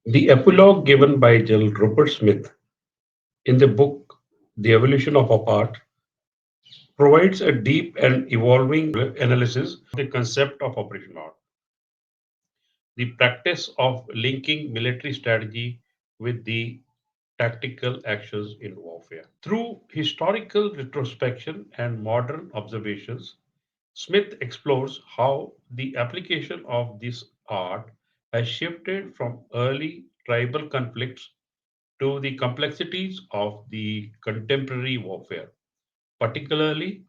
The epilogue given by General Rupert Smith in the book The Evolution of Art provides a deep and evolving analysis of the concept of operational art, the practice of linking military strategy with the tactical actions in warfare. Through historical retrospection and modern observations, Smith explores how the application of this art has shifted from early tribal conflicts to the complexities of the contemporary warfare, particularly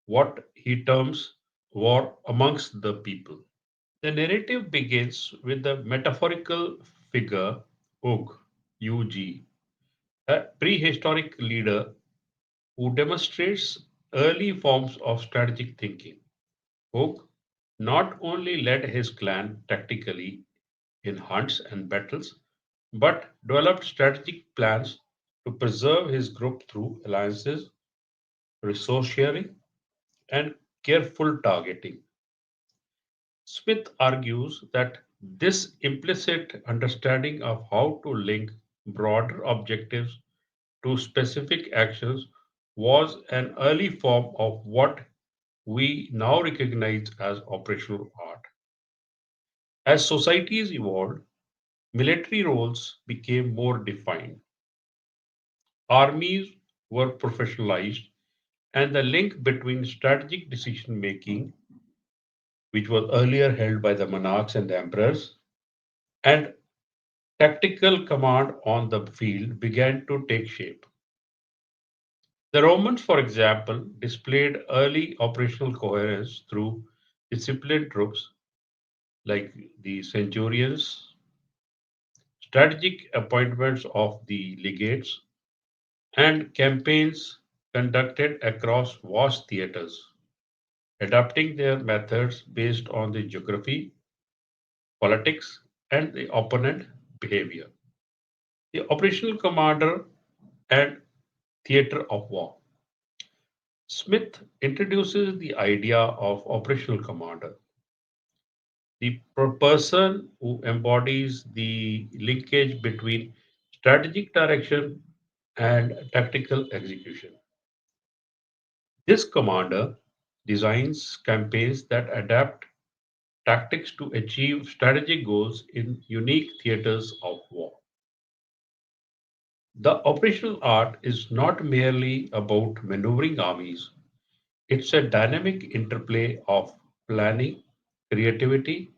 what he terms war amongst the people. The narrative begins with the metaphorical figure Og, UG, a prehistoric leader who demonstrates early forms of strategic thinking. Og not only led his clan tactically in hunts and battles, but developed strategic plans to preserve his group through alliances, resource sharing, and careful targeting. Smith argues that this implicit understanding of how to link broader objectives to specific actions was an early form of what we now recognize as operational art. As societies evolved, military roles became more defined. Armies were professionalized, and the link between strategic decision making, which was earlier held by the monarchs and the emperors, and tactical command on the field began to take shape. The Romans, for example, displayed early operational coherence through disciplined troops like the centurions, strategic appointments of the legates, and campaigns conducted across vast theaters, adapting their methods based on the geography, politics, and the opponent behavior. The operational commander and theater of war. Smith introduces the idea of operational commander, the person who embodies the linkage between strategic direction and tactical execution. This commander designs campaigns that adapt tactics to achieve strategic goals in unique theaters of war. The operational art is not merely about maneuvering armies, it's a dynamic interplay of planning, creativity,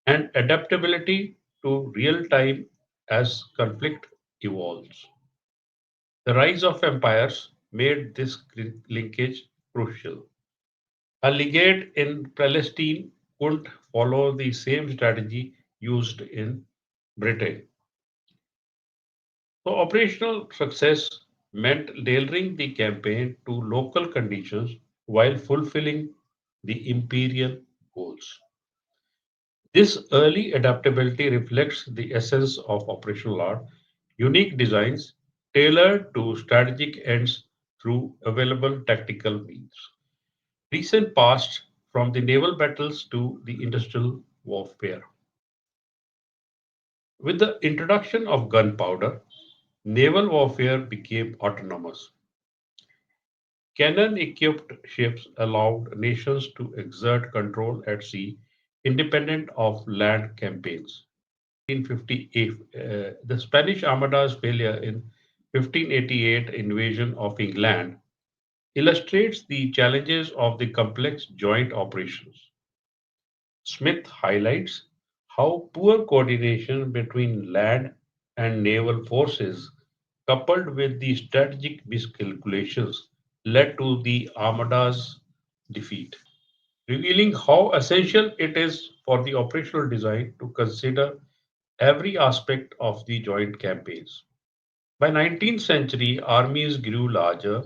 and adaptability to real time as conflict evolves. The rise of empires made this linkage crucial. A legate in Palestine couldn't follow the same strategy used in Britain. So, operational success meant tailoring the campaign to local conditions while fulfilling the imperial goals. This early adaptability reflects the essence of operational art, unique designs tailored to strategic ends through available tactical means. Recent past from the naval battles to the industrial warfare. With the introduction of gunpowder, naval warfare became autonomous. Cannon equipped ships allowed nations to exert control at sea independent of land campaigns. 1558, the Spanish Armada's failure in 1588 invasion of England illustrates the challenges of the complex joint operations. Smith highlights how poor coordination between land and naval forces, coupled with the strategic miscalculations, led to the Armada's defeat, revealing how essential it is for the operational design to consider every aspect of the joint campaigns. By 19th century, armies grew larger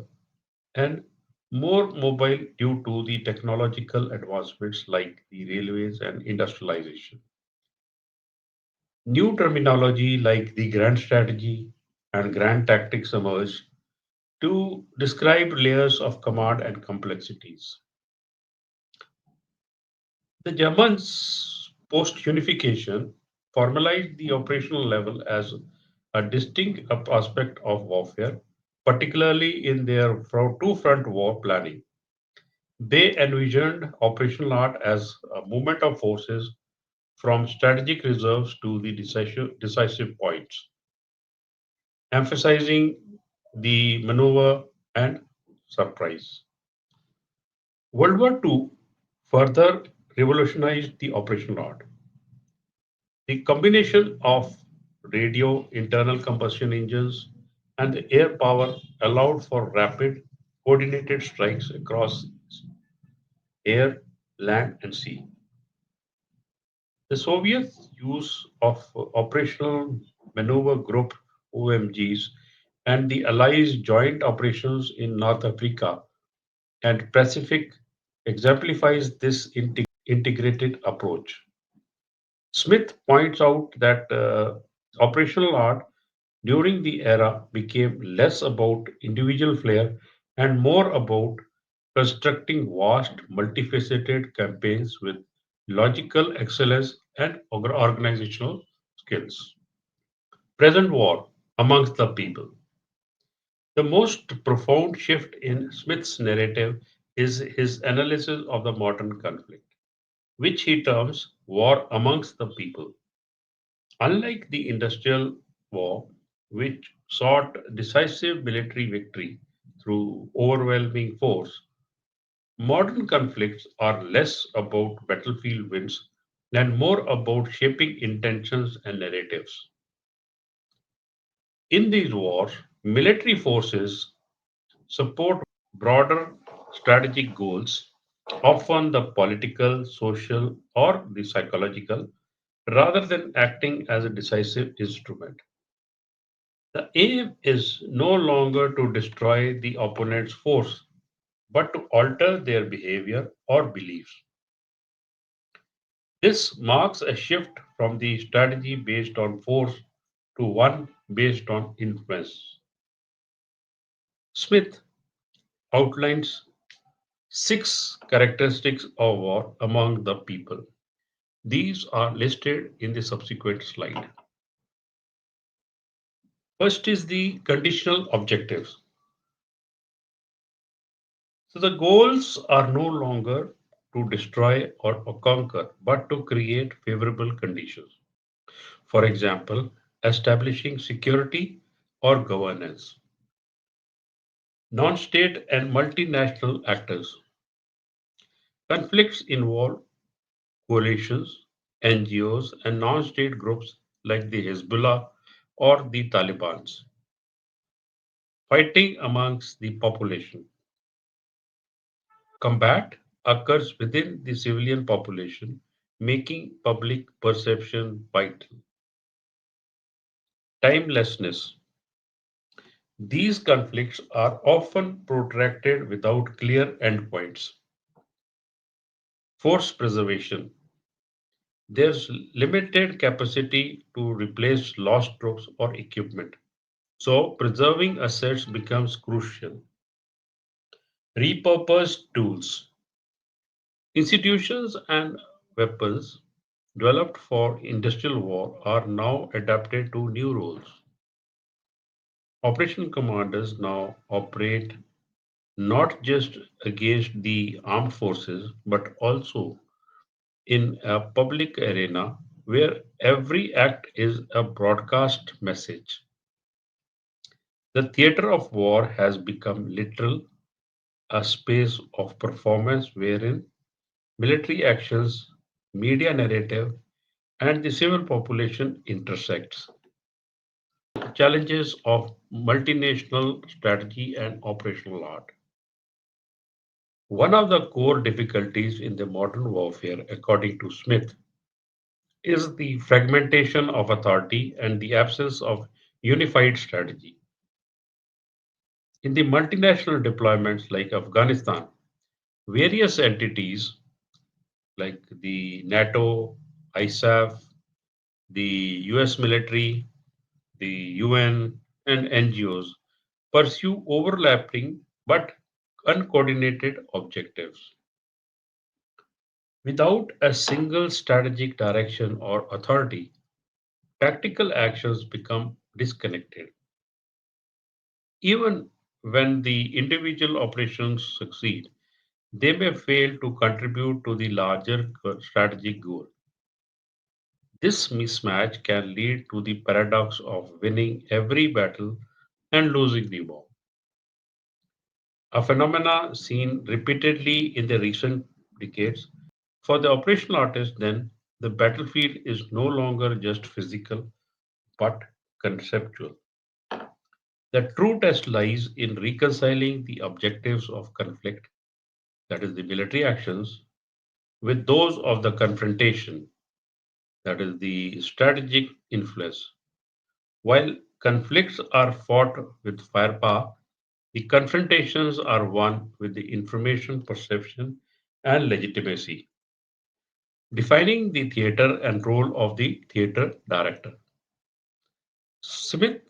and more mobile due to the technological advancements like the railways and industrialization. New terminology like the grand strategy and grand tactics emerged to describe layers of command and complexities. The Germans, post unification, formalized the operational level as a distinct aspect of warfare, particularly in their two front war planning. They envisioned operational art as a movement of forces from strategic reserves to the decisive points, emphasizing the maneuver and surprise. World War II further revolutionized the operational art. The combination of radio, internal combustion engines, and the air power allowed for rapid, coordinated strikes across air, land, and sea. The Soviet use of Operational Maneuver Group OMGs and the Allies' joint operations in North Africa and Pacific exemplifies this integrated approach. Smith points out that operational art during the era became less about individual flair and more about constructing vast, multifaceted campaigns with logical excellence and organizational skills. Present war amongst the people. The most profound shift in Smith's narrative is his analysis of the modern conflict, which he terms war amongst the people. Unlike the Industrial War, which sought decisive military victory through overwhelming force, modern conflicts are less about battlefield wins and more about shaping intentions and narratives. In these wars, military forces support broader strategic goals, often the political, social, or the psychological, rather than acting as a decisive instrument. The aim is no longer to destroy the opponent's force, but to alter their behavior or beliefs. This marks a shift from the strategy based on force to one based on influence. Smith outlines six characteristics of war among the people. These are listed in the subsequent slide. First is the conditional objectives. So the goals are no longer to destroy or conquer, but to create favorable conditions. For example, establishing security or governance. Non state and multinational actors. Conflicts involve coalitions, NGOs, and non state groups like the Hezbollah or the Taliban, fighting amongst the population. Combat occurs within the civilian population, making public perception vital. Timelessness. These conflicts are often protracted without clear endpoints. Force preservation. There's limited capacity to replace lost troops or equipment. So, preserving assets becomes crucial. Repurposed tools. Institutions and weapons developed for industrial war are now adapted to new roles. Operational commanders now operate not just against the armed forces but also in a public arena where every act is a broadcast message. The theater of war has become literal, a space of performance wherein military actions, media narrative, and the civil population intersects. Challenges of multinational strategy and operational art. One of the core difficulties in the modern warfare, according to Smith, is the fragmentation of authority and the absence of unified strategy. In the multinational deployments like Afghanistan, various entities like the NATO, ISAF, the US military, the UN, and NGOs pursue overlapping but uncoordinated objectives. Without a single strategic direction or authority, tactical actions become disconnected. Even when the individual operations succeed, they may fail to contribute to the larger strategic goal. This mismatch can lead to the paradox of winning every battle and losing the war, a phenomena seen repeatedly in the recent decades. For the operational artist, then, the battlefield is no longer just physical but conceptual. The true test lies in reconciling the objectives of conflict, that is, the military actions, with those of the confrontation, that is, the strategic influence. While conflicts are fought with firepower, the confrontations are won with the information, perception, and legitimacy, defining the theater and role of the theater director. Smith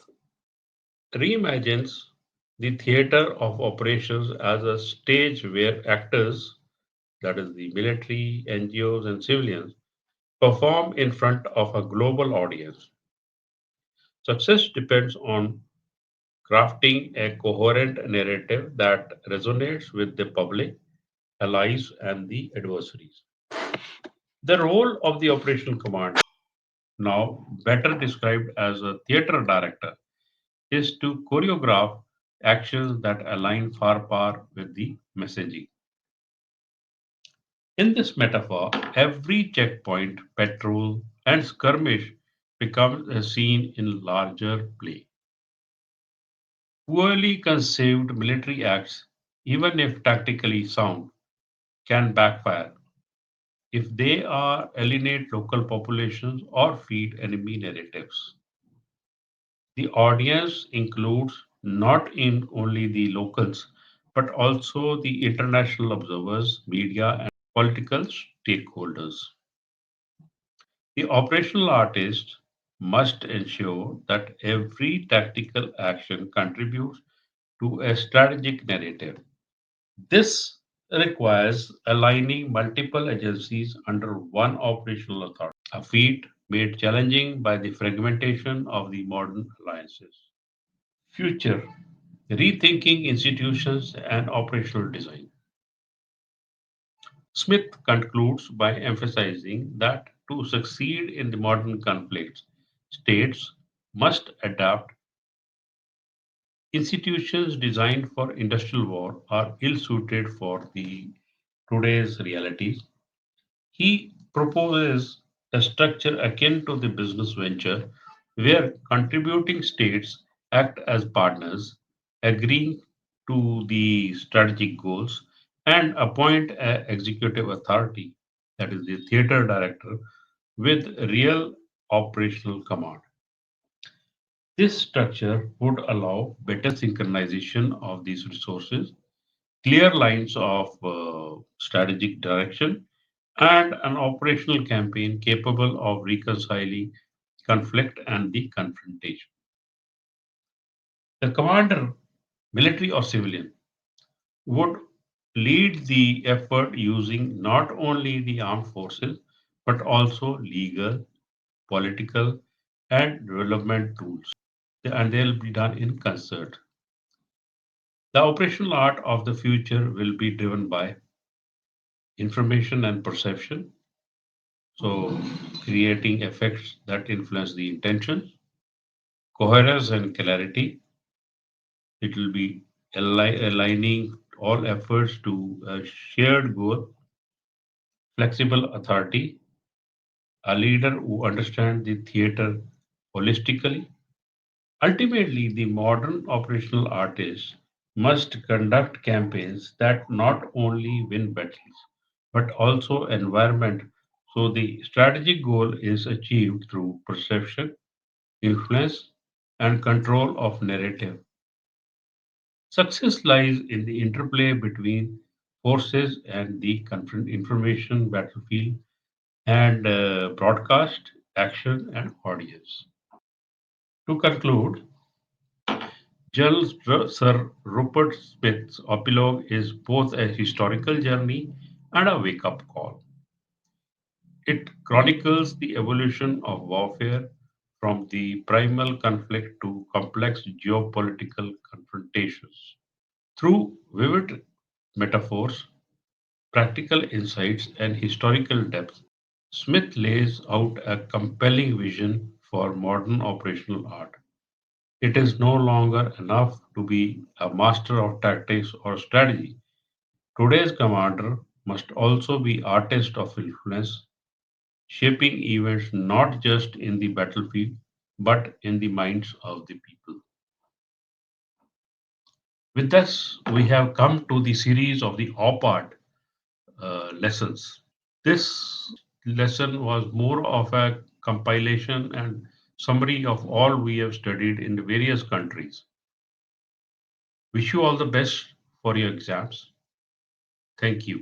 reimagines the theater of operations as a stage where actors, that is, the military, NGOs, and civilians, perform in front of a global audience. Success depends on crafting a coherent narrative that resonates with the public, allies, and the adversaries. The role of the operational command, now better described as a theater director, is to choreograph actions that align firepower with the messaging. In this metaphor, every checkpoint, patrol, and skirmish becomes a scene in larger play. Poorly conceived military acts, even if tactically sound, can backfire if they are alienate local populations or feed enemy narratives. The audience includes not in only the locals but also the international observers, media, and political stakeholders. The operational artist must ensure that every tactical action contributes to a strategic narrative. This requires aligning multiple agencies under one operational authority, a feat made challenging by the fragmentation of the modern alliances. Future rethinking institutions and operational design. Smith concludes by emphasizing that to succeed in the modern conflicts, states must adapt. Institutions designed for industrial war are ill suited for the today's realities. He proposes a structure akin to the business venture where contributing states act as partners, agreeing to the strategic goals, and appoint an executive authority, that is the theater director, with real operational command. This structure would allow better synchronization of these resources, clear lines of strategic direction, and an operational campaign capable of reconciling conflict and the confrontation. The commander, military or civilian, would lead the effort using not only the armed forces but also legal, political, and development tools, and they'll be done in concert. The operational art of the future will be driven by information and perception, so creating effects that influence the intentions, coherence and clarity. It will be aligning all efforts to a shared goal, flexible authority, a leader who understands the theater holistically. Ultimately, the modern operational artist must conduct campaigns that not only win battles but also environment so the strategic goal is achieved through perception, influence, and control of narrative. Success lies in the interplay between forces and the information battlefield and broadcast, action, and audience. To conclude, General Sir Rupert Smith's epilogue is both a historical journey and a wake up call. It chronicles the evolution of warfare from the primal conflict to complex geopolitical confrontations. Through vivid metaphors, practical insights, and historical depth, Smith lays out a compelling vision for modern operational art. It is no longer enough to be a master of tactics or strategy. Today's commander must also be artist of influence, shaping events not just in the battlefield but in the minds of the people. With this, we have come to the series of the OPAD lessons. This lesson was more of a compilation and summary of all we have studied in the various countries. Wish you all the best for your exams. Thank you.